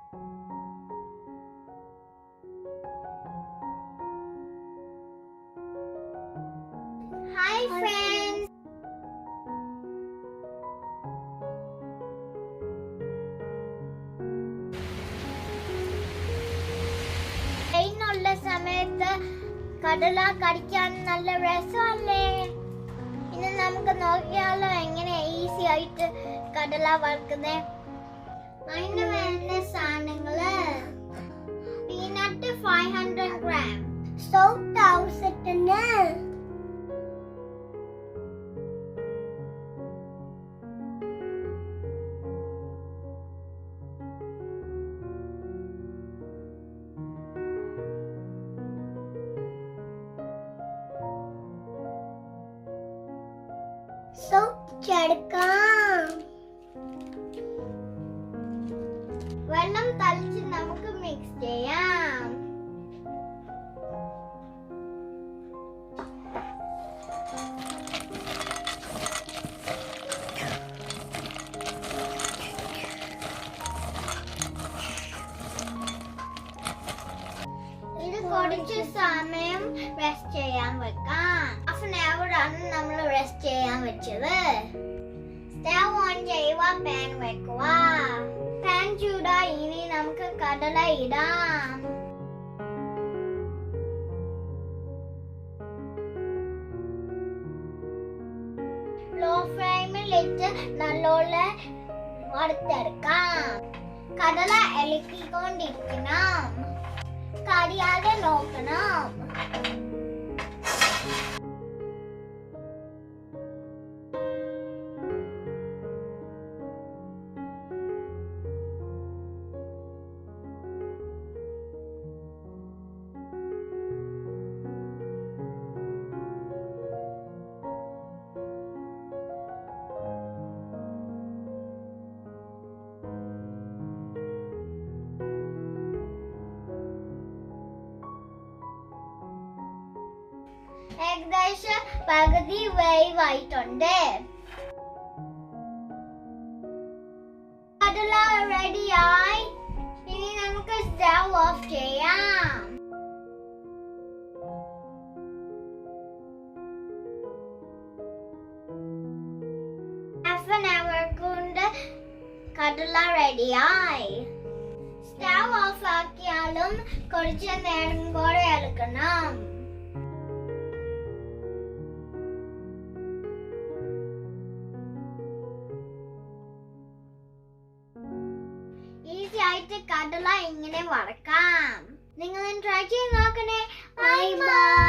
Hi friends. ട്രെയിനുള്ള സമയത്ത് കടല കടിക്കാൻ നല്ല രസമല്ലേ? ഇനി നമുക്ക് നോക്കിയാലോ എങ്ങനെ ഈസി ആയിട്ട് കടല വറുക്കുന്നത്. അതിന് വേണ്ട സാധനങ്ങള് പീനട്ട് 500 gram, സോപ്പ് 1000, സോപ്പ് ചേർക്കാം. വെള്ളം തളിച്ച് നമുക്ക് മിക്സ് ചെയ്യാം. ഇത് കുറച്ച് സമയം റെസ്റ്റ് ചെയ്യാൻ വെക്കാം. ഹാഫ് ആൻ അവർ ആണ് നമ്മൾ റെസ്റ്റ് ചെയ്യാൻ വെച്ചത്. സ്റ്റവ് ഓൺ ചെയ്യുക, പാൻ വെക്കുക. പാൻ ചൂടായി. ഇനി നമുക്ക് കടല ഇടാം. ലോ ഫ്ലെയിമിൽ ഇട്ട് നല്ലോണം വറുത്തെടുക്കാം. കടല ഇളക്കിക്കൊണ്ടിരിക്കണം, കരിയാതെ നോക്കണം. ഏകദേശം പകുതി വേവായിട്ടുണ്ട്. കടല റെഡിയായി. ഇനി നമുക്ക് സ്റ്റവ് ഓഫ് ചെയ്യാം. ഹാഫ് ആൻ അവർ കൊണ്ട് കടല റെഡിയായി. സ്റ്റവ് ഓഫ് ആക്കിയാലും കുറച്ച് നേരം കൂടെ എടുക്കണം. ഈസി ആയിട്ട് കടല ഇങ്ങനെ വറക്കാം. നിങ്ങൾ ട്രൈ ചെയ്ത് നോക്കണേ. Bye bye.